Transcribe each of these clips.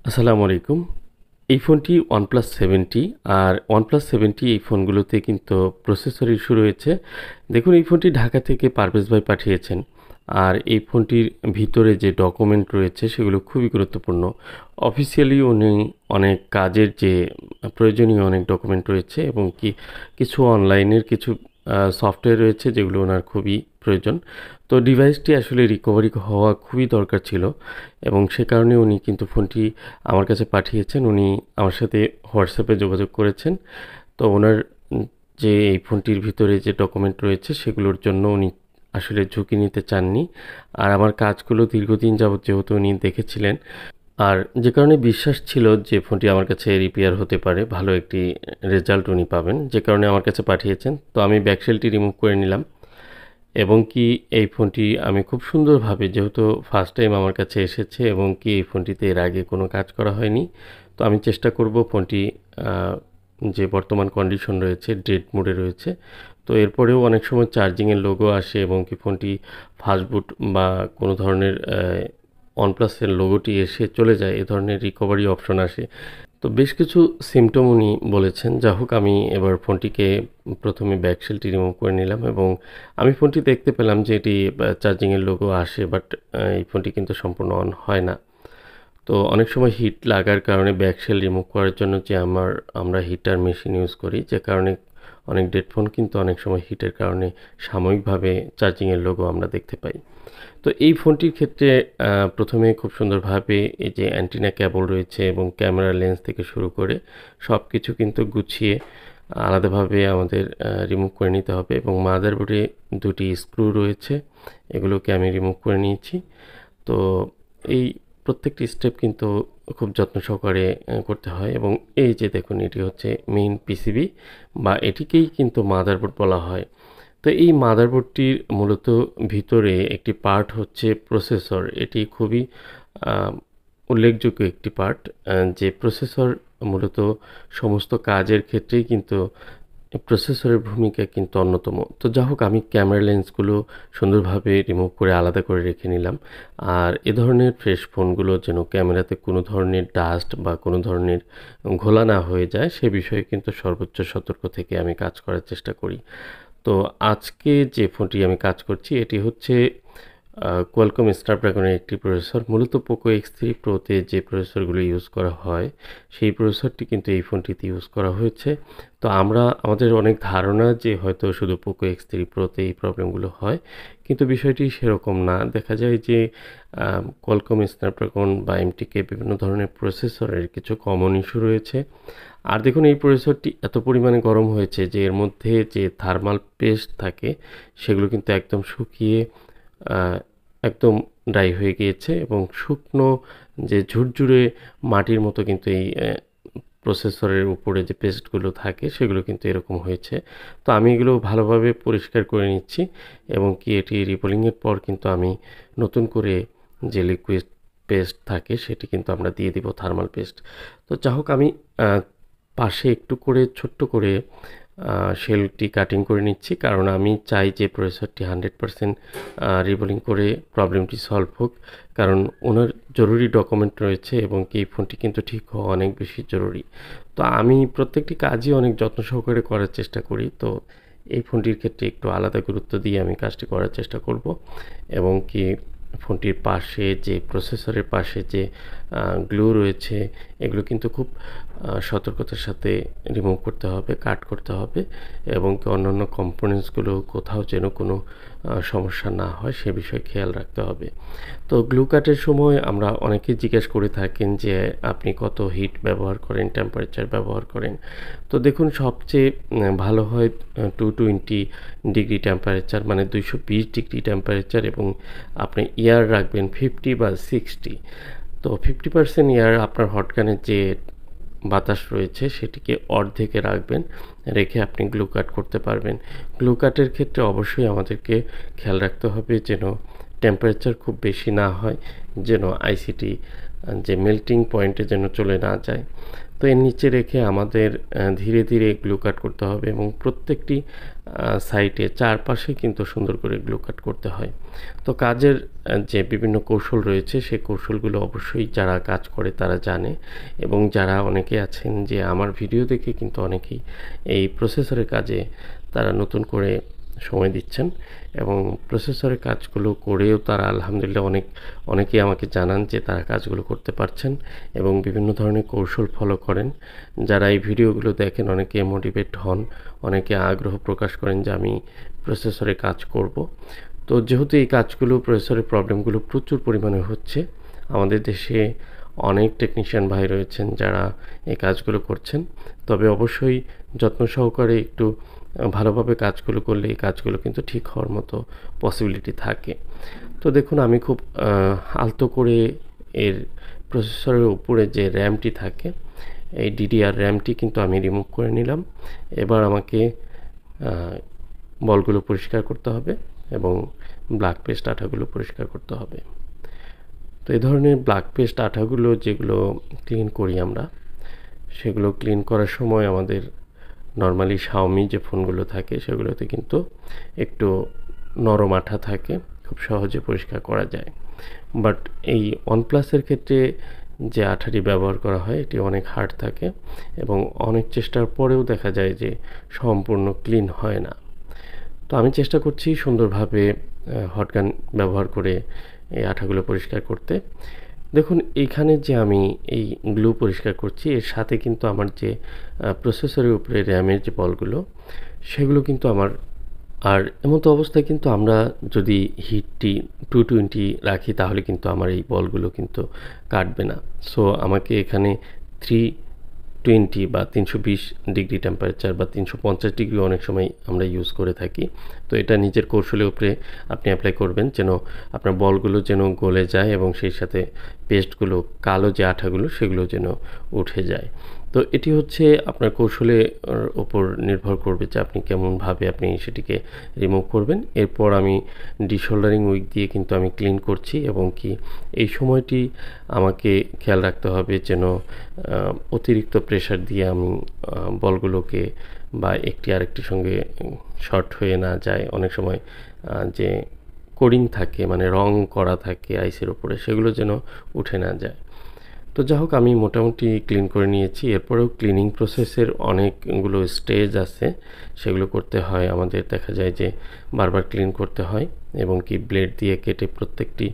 আসসালামু আলাইকুম। এই ফোনটি OnePlus 70 আর OnePlus 70 এই ফোনগুলোতে কিন্তু প্রসেসর ইস্যু রয়েছে। দেখুন এই ফোনটি ঢাকা থেকে পারভেজ ভাই পাঠিয়েছেন। আর এই ফোনটির ভিতরে যে ডকুমেন্ট রয়েছে সেগুলো খুবই গুরুত্বপূর্ণ। অফিসিয়ালি উনি অনেক কাজের যে প্রয়োজনীয় অনেক ডকুমেন্ট রয়েছে এবং কিছু অনলাইনের কিছু সফটওয়্যার রয়েছে যেগুলো ওনার খুবই প্রয়োজন। তো ডিভাইসটি আসলে রিকভারি হওয়া খুবই দরকার ছিল এবং সে কারণে উনি কিন্তু ফোনটি আমার কাছে পাঠিয়েছেন। উনি আমার সাথে হোয়াটসঅ্যাপে যোগাযোগ করেছেন। তো ওনার যে এই ফোনটির ভিতরে যে ডকুমেন্ট রয়েছে সেগুলোর জন্য উনি আসলে ঝুঁকি নিতে চাননি। আর আমার কাজগুলো দীর্ঘদিন যাবৎ যেহেতু উনি দেখেছিলেন আর যে কারণে বিশ্বাস ছিল যে ফোনটি আমার কাছে রিপেয়ার হতে পারে, ভালো একটি রেজাল্ট উনি পাবেন। যে কারণে আমার কাছে পাঠিয়েছেন। তো আমি ব্যাকশেলটি রিমুভ করে নিলাম এবং কি এই ফোনটি আমি খুব সুন্দরভাবে যেহেতু ফার্স্ট টাইম আমার কাছে এসেছে এবং কি এই ফোনটিতে এর আগে কোনো কাজ করা হয়নি। তো আমি চেষ্টা করব ফোনটি আ যে বর্তমান কন্ডিশন রয়েছে ডেড মোডে রয়েছে। তো এরপরেও অনেক সময় চার্জিংয়ের লোগো আসে এবং কি ফোনটি ফাস্ট বুট বা কোনো ধরনের OnePlus-এর লোগোটি এসে চলে যায়। এ ধরনের রিকভারি অপশন আসে। তো বেশ কিছু সিম্পটম উনি বলেছেন। যা হোক আমি এবার ফোনটিকে প্রথমে ব্যাকশেলটি রিমুভ করে নিলাম এবং আমি ফোনটি দেখতে পেলাম যে এটি চার্জিংয়ের লোগো আসে বাট এই ফোনটি কিন্তু সম্পূর্ণ অন হয় না। তো অনেক সময় হিট লাগার কারণে ব্যাকশেল রিমুভ করার জন্য যে আমরা হিটার মেশিন ইউজ করি যে কারণে অনেক ডেড ফোন কিন্তু অনেক সময় হিটের কারণে সাময়িকভাবে চার্জিংয়ের লোগো আমরা দেখতে পাই। তো এই ফোনটির ক্ষেত্রে প্রথমে খুব সুন্দরভাবে এই যে অ্যান্টিনা কেবল রয়েছে এবং ক্যামেরা লেন্স থেকে শুরু করে সব কিছু কিন্তু গুছিয়ে আলাদাভাবে আমাদের রিমুভ করে নিতে হবে এবং মাদারবোর্ডে দুটি স্ক্রু রয়েছে, এগুলোকে আমি রিমুভ করে নিয়েছি। তো এই প্রত্যেকটি স্টেপ কিন্তু খুব যত্ন সহকারে করতে হয় এবং এই যে দেখুন এটি হচ্ছে মেইন পিসিবি বা এটিকেই কিন্তু মাদারবোর্ড বলা হয়। তো এই মাদারবোর্ডটির মূলত ভিতরে একটি পার্ট হচ্ছে প্রসেসর। এটি খুবই আ উল্লেখযোগ্য একটি পার্ট। যে প্রসেসর মূলত সমস্ত কাজের ক্ষেত্রেই কিন্তু প্রসেসরের ভূমিকা কিন্তু অন্যতম। তো যা হোক আমি ক্যামেরা লেন্সগুলো সুন্দরভাবে রিমুভ করে আলাদা করে রেখে নিলাম। আর এ ধরনের ফ্রেশ ফোনগুলো যেন ক্যামেরাতে কোনো ধরনের ডাস্ট বা কোনো ধরনের ঘোলা না হয়ে যায় সে বিষয়ে কিন্তু সর্বোচ্চ সতর্ক থেকে আমি কাজ করার চেষ্টা করি। তো আজকে যে ফোনটি আমি কাজ করছি এটি হচ্ছে কোয়ালকম স্ন্যাপড্রাগনের একটি প্রসেসর। মূলত পোকো X3 প্রোতে যে প্রসেসরগুলো ইউজ করা হয় সেই প্রসেসরটি কিন্তু এই ফোনটিতে ইউজ করা হয়েছে। তো আমাদের অনেক ধারণা যে হয়তো শুধু পোকো X3 প্রোতে এই প্রবলেমগুলো হয়, কিন্তু বিষয়টি সেরকম না। দেখা যায় যে কোয়ালকম স্ন্যাপড্রাগন বা MTK বিভিন্ন ধরনের প্রসেসরের কিছু কমন ইস্যু রয়েছে। আর দেখুন এই প্রসেসরটি এত পরিমাণে গরম হয়েছে যে এর মধ্যে যে থার্মাল পেস্ট থাকে সেগুলো কিন্তু একদম শুকিয়ে আ একদম ড্রাই হয়ে গিয়েছে এবং শুকনো যে ঝুরঝুরে মাটির মতো কিন্তু এই প্রসেসরের উপরে যে পেস্টগুলো থাকে সেগুলো কিন্তু এরকম হয়েছে। তো আমি এগুলো ভালোভাবে পরিষ্কার করে নিচ্ছি এবং কি এটি রিবোলিংয়ের পর কিন্তু আমি নতুন করে যে লিকুইড পেস্ট থাকে সেটি কিন্তু আমরা দিয়ে দিব থার্মাল পেস্ট। তো যা হোক আমি আ পাশে একটু করে ছোট্ট করে শেলটি কাটিং করে নিচ্ছি কারণ আমি চাই যে প্রসেসরটি 100% রিবোলিং করে প্রবলেমটি সলভ হোক। কারণ ওনার জরুরি ডকুমেন্ট রয়েছে এবং কি এই ফোনটি কিন্তু ঠিক হওয়া অনেক বেশি জরুরি। তো আমি প্রত্যেকটি কাজই অনেক যত্ন সহকারে করার চেষ্টা করি। তো এই ফোনটির ক্ষেত্রে একটু আলাদা গুরুত্ব দিয়ে আমি কাজটি করার চেষ্টা করব এবং কি ফোনটির পাশে যে প্রসেসরের পাশে যে গ্লু রয়েছে এগুলো কিন্তু খুব সতর্কতার সাথে রিমুভ করতে হবে, কাট করতে হবে এবং কি অন্যান্য কম্পোনেন্টসগুলো কোথাও যেন কোনো সমস্যা না হয় সে বিষয়ে খেয়াল রাখতে হবে। তো গ্লু কাটের সময় আমরা অনেকেই জিজ্ঞেস করে থাকেন যে আপনি কত হিট ব্যবহার করেন, টেম্পারেচার ব্যবহার করেন। তো দেখুন সবচেয়ে ভালো হয় 220 ডিগ্রি টেম্পারেচার মানে 220 ডিগ্রি টেম্পারেচার এবং আপনি এয়ার রাখবেন 50 বা 60। তো 50% এয়ার আপনার হট গানের যে বাতাস রয়েছে সেটিকে অর্ধেকে রাখবেন, রেখে আপনি গ্লু কাট করতে পারবেন। গ্লু কাটের ক্ষেত্রে অবশ্যই আমাদেরকে খেয়াল রাখতে হবে যেন টেম্পারেচার খুব বেশি না হয়, যেন আইসিটি যে মেল্টিং পয়েন্টে যেন চলে না যায়। তো এর নিচে রেখে আমাদের ধীরে ধীরে গ্লু কাট করতে হবে এবং প্রত্যেকটি সাইডে চারপাশে কিন্তু সুন্দর করে গ্লু কাট করতে হয়। তো কাজের যে বিভিন্ন কৌশল রয়েছে সেই কৌশলগুলো অবশ্যই যারা কাজ করে তারা জানে, এবং যারা অনেকে আছেন যে আমার ভিডিও দেখে কিন্তু অনেকেই এই প্রসেসরের কাজে তারা নতুন করে সময় দিচ্ছেন এবং প্রসেসরের কাজগুলো করেও তারা আলহামদুলিল্লাহ অনেকেই আমাকে জানান যে তারা কাজগুলো করতে পারছেন এবং বিভিন্ন ধরনের কৌশল ফলো করেন। যারা এই ভিডিওগুলো দেখেন অনেকে মোটিভেট হন, অনেকে আগ্রহ প্রকাশ করেন যে আমি প্রসেসরে কাজ করব। তো যেহেতু এই কাজগুলো প্রসেসরের প্রবলেমগুলো প্রচুর পরিমাণে হচ্ছে, আমাদের দেশে অনেক টেকনিশিয়ান ভাই রয়েছেন যারা এই কাজগুলো করছেন। তবে অবশ্যই যত্ন সহকারে একটু ভালোভাবে কাজগুলো করলে এই কাজগুলো কিন্তু ঠিক হওয়ার মতো পসিবিলিটি থাকে। তো দেখুন আমি খুব আলতো করে এর প্রসেসরের উপরে যে র্যামটি থাকে এই ডিডিআর র্যামটি কিন্তু আমি রিমুভ করে নিলাম। এবার আমাকে বলগুলো পরিষ্কার করতে হবে এবং ব্ল্যাক পেস্ট আঠাগুলো পরিষ্কার করতে হবে। তো এই ধরনের ব্ল্যাক পেস্ট আঠাগুলো যেগুলো ক্লিন করি আমরা, সেগুলো ক্লিন করার সময় আমাদের নর্মালি শাওমি যে ফোনগুলো থাকে সেগুলোতে কিন্তু একটু নরম আঠা থাকে, খুব সহজে পরিষ্কার করা যায়। বাট এই ওয়ানপ্লাসের ক্ষেত্রে যে আঠাটি ব্যবহার করা হয় এটি অনেক হার্ড থাকে এবং অনেক চেষ্টার পরেও দেখা যায় যে সম্পূর্ণ ক্লিন হয় না। তো আমি চেষ্টা করছি সুন্দরভাবে হটগান ব্যবহার করে এই আঠাগুলো পরিষ্কার করতে। দেখুন এইখানে যে আমি এই গ্লু পরিষ্কার করছি এর সাথে কিন্তু আমার যে প্রসেসরের উপরে র্যামের যে বলগুলো সেগুলো কিন্তু আমার, আর এমতো অবস্থায় কিন্তু আমরা যদি হিটটি 220 রাখি তাহলে কিন্তু আমার এই বলগুলো কিন্তু কাটবে না। সো আমাকে এখানে 320 বা 320 ডিগ্রি টেম্পারেচার বা 350 ডিগ্রি অনেক সময় আমরা ইউজ করে থাকি। তো এটা নিজের কৌশলের উপরে আপনি অ্যাপ্লাই করবেন যেন আপনার বলগুলো যেন গলে যায় এবং সেই সাথে পেস্টগুলো, কালো যে আঠাগুলো সেগুলো যেন উঠে যায়। তো এটি হচ্ছে আপনার কৌশলের ওপর নির্ভর করবে যে আপনি কেমনভাবে আপনি সেটিকে রিমুভ করবেন। এরপর আমি ডিশোল্ডারিং উইক দিয়ে কিন্তু আমি ক্লিন করছি এবং কি এই সময়টি আমাকে খেয়াল রাখতে হবে যেন অতিরিক্ত প্রেশার দিয়ে আমি বলগুলোকে বা একটি আরেকটির সঙ্গে শর্ট হয়ে না যায়। অনেক সময় যে কোডিং থাকে মানে রং করা থাকে আইসের উপরে সেগুলো যেন উঠে না যায়। তো যা হোক আমি মোটামুটি ক্লিন করে নিয়েছি। এরপরেও ক্লিনিং প্রসেসের অনেকগুলো স্টেজ আছে, সেগুলো করতে হয় আমাদের। দেখা যায় যে বারবার ক্লিন করতে হয় এবং কি ব্লেড দিয়ে কেটে প্রত্যেকটি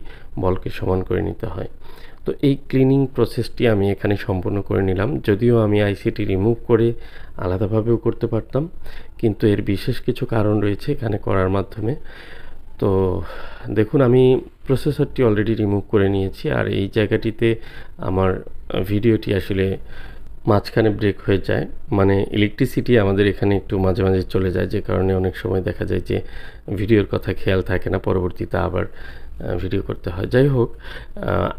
বলকে সমান করে নিতে হয়। তো এই ক্লিনিং প্রসেসটি আমি এখানে সম্পূর্ণ করে নিলাম। যদিও আমি আইসিটি রিমুভ করে আলাদাভাবেও করতে পারতাম, কিন্তু এর বিশেষ কিছু কারণ রয়েছে এখানে করার মাধ্যমে। তো দেখুন আমি প্রসেসরটি অলরেডি রিমুভ করে নিয়েছি, আর এই জায়গাটিতে আমার ভিডিওটি আসলে মাঝখানে ব্রেক হয়ে যায়। মানে ইলেকট্রিসিটি আমাদের এখানে একটু মাঝে মাঝে চলে যায়, যে কারণে অনেক সময় দেখা যায় যে ভিডিওর কথা খেয়াল থাকে না, পরবর্তীতে আবার ভিডিও করতে হয়। যাই হোক,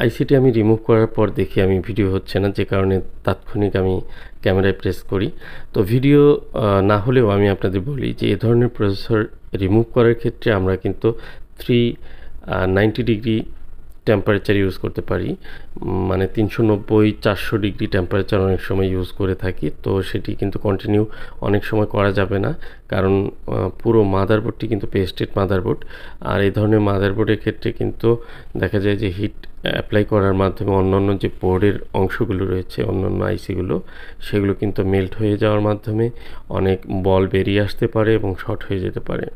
আইসিটি আমি রিমুভ করার পর দেখি আমি ভিডিও হচ্ছে না, যে কারণে তাৎক্ষণিক আমি ক্যামেরায় প্রেস করি। তো ভিডিও না হলেও আমি আপনাদের বলি যে এ ধরনের প্রসেসর রিমুভ করার ক্ষেত্রে আমরা কিন্তু 390 ডিগ্রি টেম্পারেচার ইউজ করতে পারি, মানে 390-400 ডিগ্রি টেম্পারেচার অনেক সময় ইউজ করে থাকি। তো সেটি কিন্তু কন্টিনিউ অনেক সময় করা যাবে না, কারণ পুরো মাদারবোর্ডটি কিন্তু পেস্টেড মাদারবোর্ড, আর এই ধরনের মাদারবোর্ডের ক্ষেত্রে কিন্তু দেখা যায় যে হিট অ্যাপ্লাই করার মাধ্যমে অন্যান্য যে বোর্ডের অংশগুলো রয়েছে, অন্যান্য আইসিগুলো, সেগুলো কিন্তু মেল্ট হয়ে যাওয়ার মাধ্যমে অনেক বল বেরিয়ে আসতে পারে এবং শর্ট হয়ে যেতে পারে।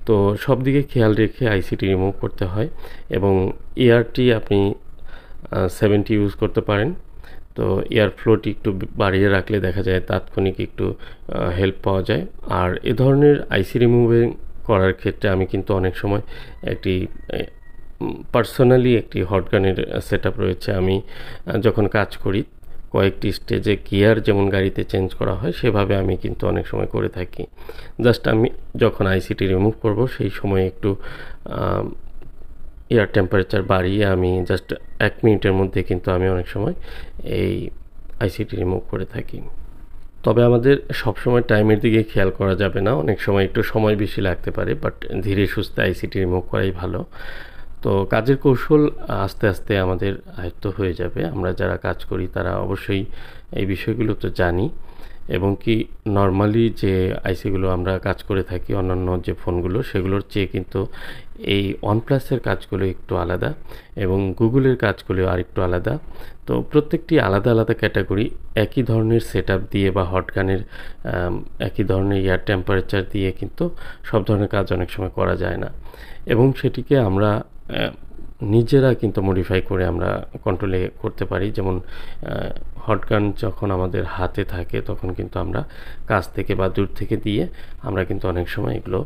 তো সব দিকে খেয়াল রেখে আইসিটি রিমুভ করতে হয় এবং এয়ারটি আপনি 70 ইউজ করতে পারেন। তো এয়ার ফ্লোটি একটু বাড়িয়ে রাখলে দেখা যায় তাৎক্ষণিক একটু হেল্প পাওয়া যায়। আর এ ধরনের আইসি রিমুভিং করার ক্ষেত্রে আমি কিন্তু অনেক সময় একটি পার্সোনালি একটি হটগানের সেটআপ রয়েছে। আমি যখন কাজ করি কয়েকটি স্টেজে গিয়ার যেমন গাড়িতে চেঞ্জ করা হয় সেভাবে আমি কিন্তু অনেক সময় করে থাকি। জাস্ট আমি যখন আইসিটি রিমুভ করব সেই সময় একটু এয়ার টেম্পারেচার বাড়িয়ে আমি জাস্ট 1 মিনিটের মধ্যে কিন্তু আমি অনেক সময় এই আইসিটি রিমুভ করে থাকি। তবে আমাদের সবসময় টাইমের দিকে খেয়াল করা যাবে না, অনেক সময় একটু সময় বেশি লাগতে পারে, বাট ধীরে সুস্থে আইসিটি রিমুভ করাই ভালো। তো কাজের কৌশল আস্তে আস্তে আমাদের আয়ত্ত হয়ে যাবে। আমরা যারা কাজ করি তারা অবশ্যই এই বিষয়গুলো তো জানি, এবং কি নরমালি যে আইসিগুলো আমরা কাজ করে থাকি অন্যান্য যে ফোনগুলো সেগুলোর চেয়ে কিন্তু এই ওয়ানপ্লাসের কাজগুলো একটু আলাদা, এবং গুগলের কাজগুলো আরেকটু আলাদা। তো প্রত্যেকটি আলাদা আলাদা ক্যাটাগরি। একই ধরনের সেটআপ দিয়ে বা হট গানের একই ধরনের এয়ার টেম্পারেচার দিয়ে কিন্তু সব ধরনের কাজ অনেক সময় করা যায় না, এবং সেটিকে আমরা নিজেরা কিন্তু মডিফাই করে আমরা কন্ট্রোলে করতে পারি। যেমন হট গান যখন আমাদের হাতে থাকে তখন কিন্তু আমরা কাছ থেকে বা দূর থেকে দিয়ে আমরা কিন্তু অনেক সময় এগুলো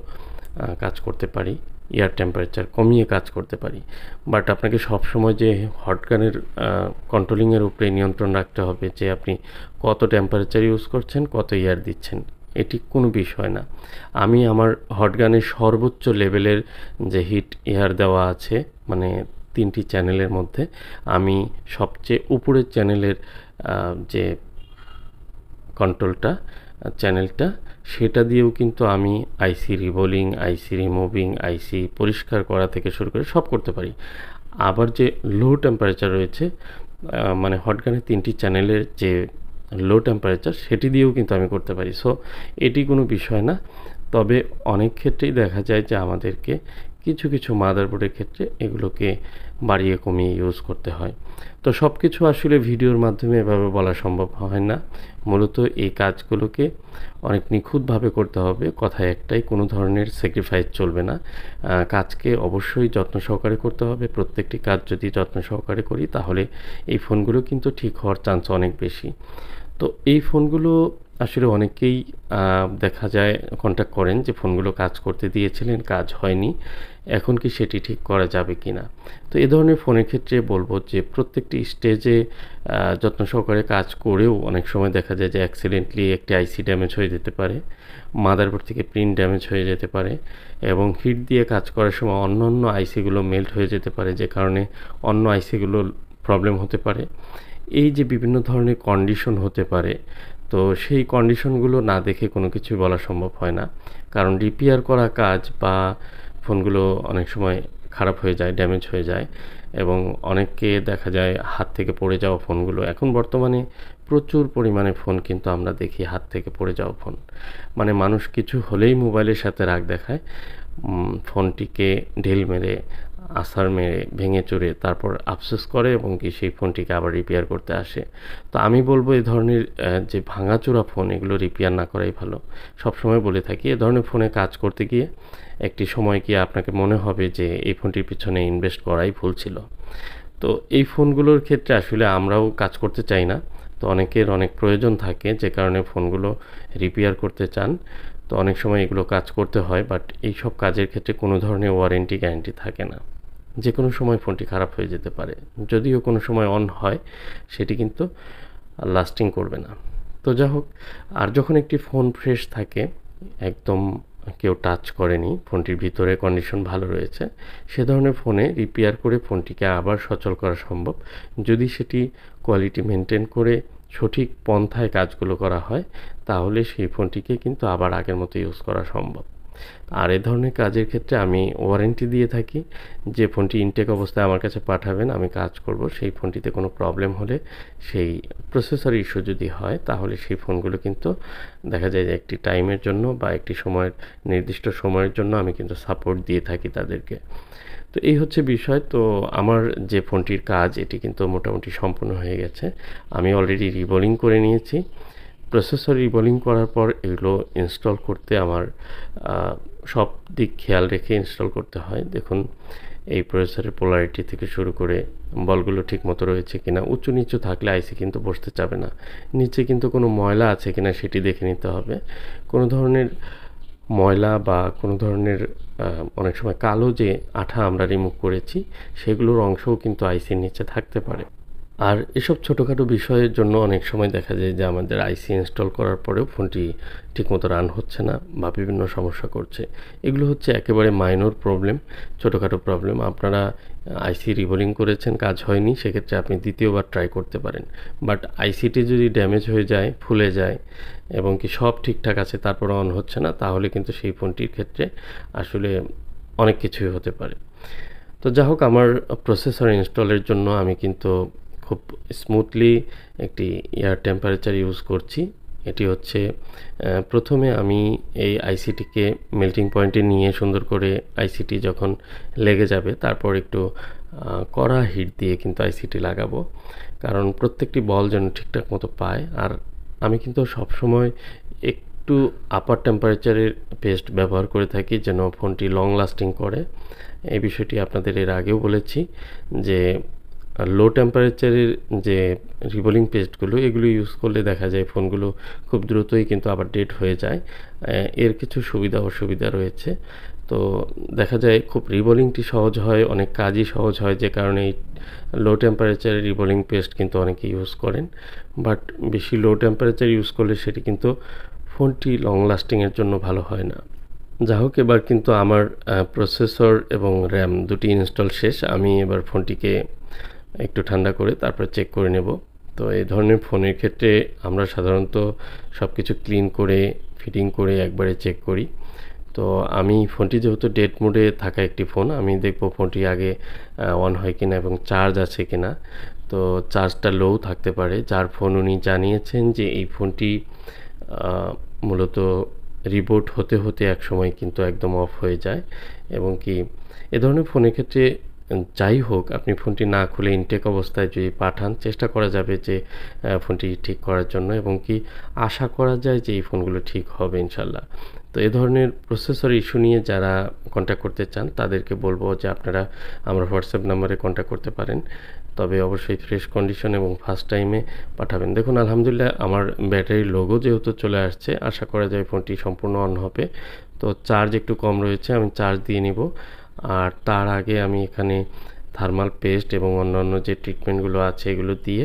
কাজ করতে পারি, এয়ার টেম্পারেচার কমিয়ে কাজ করতে পারি। বাট আপনাকে সবসময় যে হট গানের কন্ট্রোলিংয়ের উপরে নিয়ন্ত্রণ রাখতে হবে যে আপনি কত টেম্পারেচার ইউজ করছেন, কত এয়ার দিচ্ছেন, এটি কোনো বিষয় না। আমি আমার হট গানের সর্বোচ্চ লেভেলের যে হিট এয়ার দেওয়া আছে, মানে 3টি চ্যানেলের মধ্যে আমি সবচেয়ে উপরের চ্যানেলের যে কন্ট্রোলটা চ্যানেলটা সেটা দিয়েও কিন্তু আমি আইসি রিবোলিং, আইসি রিমুভিং, আইসি পরিষ্কার করা থেকে শুরু করে সব করতে পারি। আবার যে লো টেম্পারেচার রয়েছে, মানে হট গানের 3টি চ্যানেলের যে লো টেম্পারেচার সেটি দিয়েও কিন্তু আমি করতে পারি। সো এটি কোনো বিষয় না। তবে অনেক ক্ষেত্রেই দেখা যায় যে আমাদেরকে কিছু কিছু মাদারবোর্ডের ক্ষেত্রে এগুলোকে বাড়িয়ে কমিয়ে ইউজ করতে হয়। তো সব কিছু আসলে ভিডিওর মাধ্যমে এভাবে বলা সম্ভব হয় না। মূলত এই কাজগুলোকে অনেক নিখুঁতভাবে করতে হবে। কথা একটাই, কোনো ধরনের স্যাক্রিফাইস চলবে না। কাজকে অবশ্যই যত্ন সহকারে করতে হবে। প্রত্যেকটি কাজ যদি যত্ন সহকারে করি তাহলে এই ফোনগুলো কিন্তু ঠিক হওয়ার চান্স অনেক বেশি। তো এই ফোনগুলো আসলে অনেকেই দেখা যায় কন্ট্যাক্ট করেন যে ফোনগুলো কাজ করতে দিয়েছিলেন, কাজ হয়নি, এখন কি সেটি ঠিক করা যাবে কি না। তো এ ধরনের ফোনের ক্ষেত্রে বলব যে প্রত্যেকটি স্টেজে যত্ন সহকারে কাজ করেও অনেক সময় দেখা যায় যে অ্যাক্সিডেন্টলি একটি আইসি ড্যামেজ হয়ে যেতে পারে, মাদারবোর্ড থেকে প্রিন্ট ড্যামেজ হয়ে যেতে পারে, এবং হিট দিয়ে কাজ করার সময় অন্য অন্য আইসিগুলো মেল্ট হয়ে যেতে পারে, যে কারণে অন্য আইসিগুলোর প্রবলেম হতে পারে। এই যে বিভিন্ন ধরনের কন্ডিশন হতে পারে, তো সেই কন্ডিশনগুলো না দেখে কোনো কিছুই বলা সম্ভব হয় না। কারণ রিপেয়ার করা কাজ বা ফোনগুলো অনেক সময় খারাপ হয়ে যায়, ড্যামেজ হয়ে যায়, এবং অনেককে দেখা যায় হাত থেকে পড়ে যাওয়া ফোনগুলো। এখন বর্তমানে প্রচুর পরিমাণে ফোন কিন্তু আমরা দেখি হাত থেকে পড়ে যাওয়া ফোন। মানে মানুষ কিছু হলেই মোবাইলের সাথে রাগ দেখায়, ফোনটিকে ঢিল মেরে, আছাড় মেরে, ভেঙে চুরে তারপর আফসোস করে এবং কি সেই ফোনটিকে আবার রিপেয়ার করতে আসে। তো আমি বলবো এই ধরনের যে ভাঙাচোরা ফোন এগুলো রিপেয়ার না করাই ভালো। সবসময় বলে থাকি এ ধরনের ফোনে কাজ করতে গিয়ে একটি সময় গিয়ে আপনাকে মনে হবে যে এই ফোনটির পিছনে ইনভেস্ট করাই ভুল ছিল। তো এই ফোনগুলোর ক্ষেত্রে আসলে আমরাও কাজ করতে চাই না। তো অনেকের অনেক প্রয়োজন থাকে যে কারণে ফোনগুলো রিপেয়ার করতে চান। তো অনেক সময় এগুলো কাজ করতে হয়, বাট এইসব কাজের ক্ষেত্রে কোনো ধরনের ওয়ারেন্টি গ্যারান্টি থাকে না। যে কোনো সময় ফোনটি খারাপ হয়ে যেতে পারে। যদিও কোনো সময় অন হয়, সেটি কিন্তু লাস্টিং করবে না। তো যা হোক, আর যখন একটি ফোন ফ্রেশ থাকে, একদম কেউ টাচ করেনি, ফোনটির ভিতরে কন্ডিশন ভালো রয়েছে, সে ধরনের ফোনে রিপেয়ার করে ফোনটিকে আবার সচল করা সম্ভব, যদি সেটি কোয়ালিটি মেনটেন করে সঠিক পন্থায় কাজগুলো করা হয়, তাহলে সেই ফোনটিকে কিন্তু আবার আগের মতো ইউজ করা সম্ভব। আর এ ধরনের কাজের ক্ষেত্রে আমি ওয়ারেন্টি দিয়ে থাকি। যে ফোনটি ইনটেক অবস্থায় আমার কাছে পাঠাবেন, আমি কাজ করব। সেই ফোনটিতে কোনো প্রবলেম হলে, সেই প্রসেসর ইস্যু যদি হয়, তাহলে সেই ফোনগুলো কিন্তু দেখা যায় যে একটি টাইমের জন্য বা একটি সময়ের, নির্দিষ্ট সময়ের জন্য আমি কিন্তু সাপোর্ট দিয়ে থাকি তাদেরকে। তো এই হচ্ছে বিষয়। তো আমার যে ফোনটির কাজ এটি কিন্তু মোটামুটি সম্পূর্ণ হয়ে গেছে। আমি অলরেডি রিবোলিং করে নিয়েছি। প্রসেসর রিবোলিং করার পর এগুলো ইনস্টল করতে আমার সব দিক খেয়াল রেখে ইনস্টল করতে হয়। দেখুন, এই প্রসেসরের পোলারিটি থেকে শুরু করে বলগুলো ঠিকমতো রয়েছে কিনা, উঁচু নিচু থাকলে আইসি কিন্তু বসতে চাবে না। নিচে কিন্তু কোনো ময়লা আছে কিনা সেটি দেখে নিতে হবে। কোনো ধরনের ময়লা বা কোনো ধরনের অনেক সময় কালো যে আঠা আমরা রিমুভ করেছি সেগুলোর অংশও কিন্তু আইসির নিচে থাকতে পারে। আর এসব ছোটোখাটো বিষয়ের জন্য অনেক সময় দেখা যায় যে আমাদের আইসি ইনস্টল করার পরেও ফোনটি ঠিকমতো রান হচ্ছে না বা বিভিন্ন সমস্যা করছে। এগুলো হচ্ছে একেবারে মাইনর প্রবলেম, ছোটোখাটো প্রবলেম। আপনারা আইসি রিবোলিং করেছেন, কাজ হয়নি, সেক্ষেত্রে আপনি দ্বিতীয়বার ট্রাই করতে পারেন। বাট আইসিটি যদি ড্যামেজ হয়ে যায়, ফুলে যায় এবং কি সব ঠিকঠাক আছে তারপরে অন হচ্ছে না, তাহলে কিন্তু সেই ফোনটির ক্ষেত্রে আসলে অনেক কিছুই হতে পারে। তো যা হোক আমার প্রসেসর ইনস্টলের জন্য আমি কিন্তু খুব স্মুথলি একটি এয়ার টেম্পারেচার ইউজ করছি। এটি হচ্ছে প্রথমে আমি এই আইসিটিকে মেল্টিং পয়েন্টে নিয়ে সুন্দর করে আইসিটি যখন লেগে যাবে তারপর একটু কড়া হিট দিয়ে কিন্তু আইসিটি লাগাবো, কারণ প্রত্যেকটি বল যেন ঠিকঠাক মতো পায়। আর আমি কিন্তু সবসময় একটু আপার টেম্পারেচারের পেস্ট ব্যবহার করে থাকি যেন ফোনটি লং লাস্টিং করে। এই বিষয়টি আপনাদের এর আগেও বলেছি যে লো টেম্পারেচারের যে রিবোলিং পেস্টগুলো এগুলো ইউজ করলে দেখা যায় ফোনগুলো খুব দ্রুতই কিন্তু আবার ডেড হয়ে যায়। এর কিছু সুবিধা অসুবিধা রয়েছে। তো দেখা যায় খুব রিবোলিংটি সহজ হয়, অনেক কাজই সহজ হয়, যে কারণে এই লো টেম্পারেচারের রিবোলিং পেস্ট কিন্তু অনেকে ইউজ করেন। বাট বেশি লো টেম্পারেচার ইউজ করলে সেটি কিন্তু ফোনটি লং লাস্টিংয়ের জন্য ভালো হয় না। যা হোক, এবার কিন্তু আমার প্রসেসর এবং র্যাম দুটি ইনস্টল শেষ। আমি এবার ফোনটিকে একটু ঠান্ডা করে তারপর চেক করে নেব। তো এই ধরনের ফোনের ক্ষেত্রে আমরা সাধারণত সব কিছু ক্লিন করে ফিটিং করে একবারে চেক করি। তো আমি ফোনটি যেহেতু ডেড মোডে থাকা একটি ফোন, আমি দেখব ফোনটি আগে অন হয় কিনা এবং চার্জ আছে কিনা। তো চার্জটা লো থাকতে পারে, যার ফোন উনি জানিয়েছেন যে এই ফোনটি মূলত রিবুট হতে হতে একসময় কিন্তু একদম অফ হয়ে যায়। এবং কি এ ধরনের ফোনের ক্ষেত্রে যাই হোক, আপনি ফোনটি না খুলে ইনটেক অবস্থায় যদি পাঠান, চেষ্টা করা যাবে যে ফোনটি ঠিক করার জন্য, এবং কি আশা করা যায় যে এই ফোনগুলো ঠিক হবে ইনশাল্লাহ। তো এ ধরনের প্রসেসর ইস্যু নিয়ে যারা কন্ট্যাক্ট করতে চান তাদেরকে বলবো যে আপনারা আমার হোয়াটসঅ্যাপ নাম্বারে কন্ট্যাক্ট করতে পারেন, তবে অবশ্যই ফ্রেশ কন্ডিশন এবং ফার্স্ট টাইমে পাঠাবেন। দেখুন আলহামদুলিল্লাহ আমার ব্যাটারির লোগো যেহেতু চলে আসছে, আশা করা যায় ফোনটি সম্পূর্ণ অন হবে। তো চার্জ একটু কম রয়েছে, আমি চার্জ দিয়ে নিব। আর তার আগে আমি এখানে থার্মাল পেস্ট এবং অন্যান্য যে ট্রিটমেন্টগুলো আছে এগুলো দিয়ে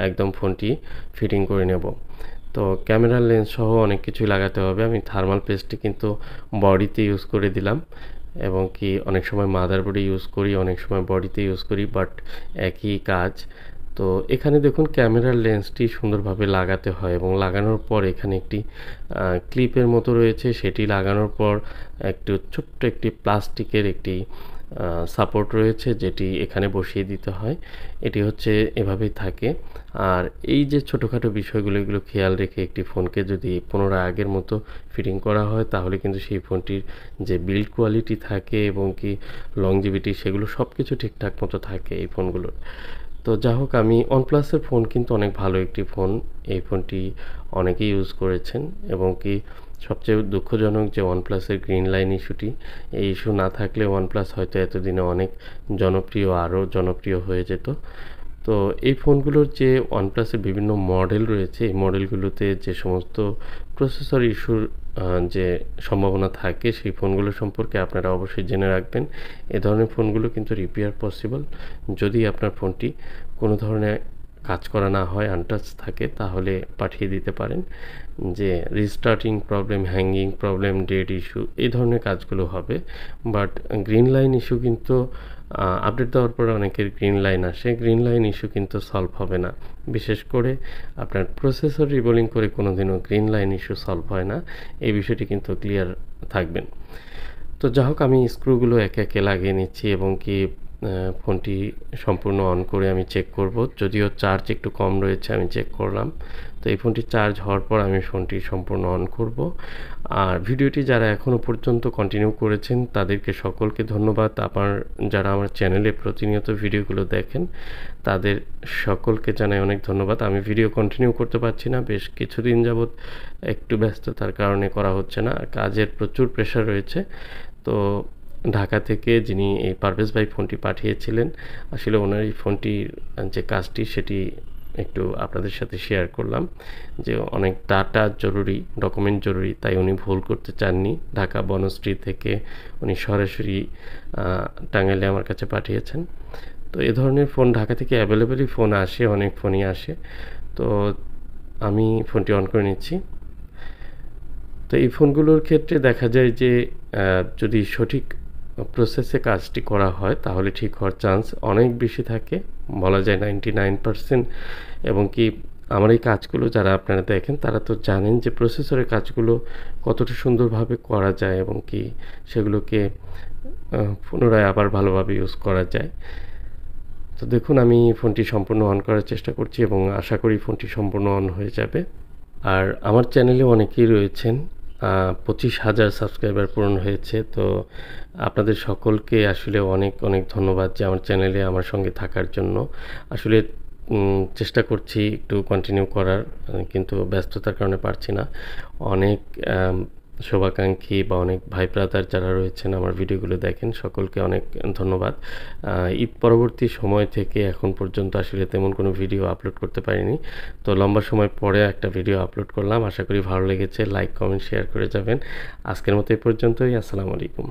একদম ফোনটি ফিটিং করে নেব। তো ক্যামেরার লেন্স সহ অনেক কিছুই লাগাতে হবে। আমি থার্মাল পেস্টটি কিন্তু বডিতে ইউজ করে দিলাম, এবং কি অনেক সময় মাদারবোর্ডে ইউজ করি, অনেক সময় বডিতে ইউজ করি, বাট একই কাজ। তো এখানে দেখুন ক্যামেরার লেন্সটি সুন্দরভাবে লাগাতে হয়, এবং লাগানোর পর এখানে একটি ক্লিপের মতো রয়েছে, সেটি লাগানোর পর একটু ছোট্ট একটি প্লাস্টিকের একটি সাপোর্ট রয়েছে যেটি এখানে বসিয়ে দিতে হয়। এটি হচ্ছে এভাবেই থাকে। আর এই যে ছোটোখাটো বিষয়গুলো এগুলো খেয়াল রেখে একটি ফোনকে যদি পুনরায় আগের মতো ফিটিং করা হয় তাহলে কিন্তু সেই ফোনটির যে বিল্ড কোয়ালিটি থাকে এবং কি লংজিভিটি সেগুলো সব কিছু ঠিকঠাক মতো থাকে এই ফোনগুলোর। তো যা হোক, আমি ওয়ানপ্লাসের ফোন কিন্তু অনেক ভালো একটি ফোন। এই ফোনটি অনেকেই ইউজ করেছেন, এবং কি সবচেয়ে দুঃখজনক যে ওয়ানপ্লাসের গ্রিন লাইন ইস্যুটি, এই ইস্যু না থাকলে ওয়ানপ্লাস হয়তো এতদিনে অনেক জনপ্রিয়, আরও জনপ্রিয় হয়ে যেত। তো এই ফোনগুলোর যে ওয়ানপ্লাসের বিভিন্ন মডেল রয়েছে, এই মডেলগুলোতে যে সমস্ত প্রসেসর ইস্যুর যে সম্ভাবনা থাকে সেই ফোনগুলো সম্পর্কে আপনারা অবশ্যই জেনে রাখবেন। এ ধরনের ফোনগুলো কিন্তু রিপেয়ার পসিবল। যদি আপনার ফোনটি কোনো ধরনের কাজ করা না হয়, আনটাচ থাকে, তাহলে পাঠিয়ে দিতে পারেন। যে restarting problem, hanging problem, dead issue এই ধরনের কাজগুলো হবে। বাট গ্রিন লাইন ইস্যু কিন্তু আপডেট দেওয়ার পরে অনেকের গ্রিন লাইন আসে, গ্রিন লাইন ইস্যু কিন্তু সলভ হবে না। বিশেষ করে আপনার প্রসেসর রিবোলিং করে কোনো দিনও গ্রিন লাইন ইস্যু সলভ হয় না, এই বিষয়টি কিন্তু ক্লিয়ার থাকবেন। তো যা হোক, আমি স্ক্রুগুলো একে একে লাগিয়ে নিচ্ছি, এবং কি ফোনটি সম্পূর্ণ অন করে আমি চেক করব। যদিও চার্জ একটু কম রয়েছে, আমি চেক করলাম। তো এই ফোনটি চার্জ হওয়ার পর আমি ফোনটি সম্পূর্ণ অন করব। আর ভিডিওটি যারা এখনও পর্যন্ত কন্টিনিউ করেছেন তাদেরকে সকলকে ধন্যবাদ। যারা আমার চ্যানেলে প্রতিনিয়ত ভিডিওগুলো দেখেন তাদের সকলকে জানাই অনেক ধন্যবাদ। আমি ভিডিও কন্টিনিউ করতে পারছি না, বেশ কিছুদিন যাবৎ একটু ব্যস্ততার কারণে করা হচ্ছে না, কাজের প্রচুর প্রেশার রয়েছে। তো ঢাকা থেকে যিনি এই পারভেজ ভাই ফোনটি পাঠিয়েছিলেন, আসলে ওনার এই ফোনটির যে কাজটি সেটি একটু আপনাদের সাথে শেয়ার করলাম। যে অনেক ডাটা জরুরি, ডকুমেন্ট জরুরি, তাই উনি ভুল করতে চাননি। ঢাকা বনশ্রী থেকে উনি সরাসরি টাঙ্গাইলে আমার কাছে পাঠিয়েছেন। তো এ ধরনের ফোন ঢাকা থেকে অ্যাভেলেবেলই ফোন আসে, অনেক ফোনই আসে। তো আমি ফোনটি অন করে নিচ্ছি। তো এই ফোনগুলোর ক্ষেত্রে দেখা যায় যে যদি সঠিক প্রসেসে কাজটি করা হয় তাহলে ঠিক হওয়ার চান্স অনেক বেশি থাকে, বলা যায় 99%। এবং কি আমার এই কাজগুলো যারা আপনারা দেখেন তারা তো জানেন যে প্রসেসরের কাজগুলো কতটা সুন্দরভাবে করা যায়, এবং কি সেগুলোকে পুনরায় আবার ভালোভাবে ইউজ করা যায়। তো দেখুন আমি ফোনটি সম্পূর্ণ অন করার চেষ্টা করছি এবং আশা করি ফোনটি সম্পূর্ণ অন হয়ে যাবে। আর আমার চ্যানেলে অনেকেই রয়েছেন। 25,000 সাবস্ক্রাইবার পূরণ হয়েছে। তো আপনাদের সকলকে আসলে অনেক, অনেক ধন্যবাদ যে আমার চ্যানেলে আমার সঙ্গে থাকার জন্য। আসলে চেষ্টা করছি একটু কন্টিনিউ করার, কিন্তু ব্যস্ততার কারণে পারছি না। অনেক শুভাকাঙ্ক্ষী বা অনেক ভাই ব্রাদার যারা রয়েছেন আমার ভিডিওগুলো দেখেন, সকলকে অনেক ধন্যবাদ। ঈদ পরবর্তী সময় থেকে এখন পর্যন্ত আসলে তেমন কোনো ভিডিও আপলোড করতে পারিনি। তো লম্বা সময় পরে একটা ভিডিও আপলোড করলাম। আশা করি ভালো লেগেছে। লাইক, কমেন্ট, শেয়ার করে যাবেন। আজকের মতো এই পর্যন্তই। আসসালামু আলাইকুম।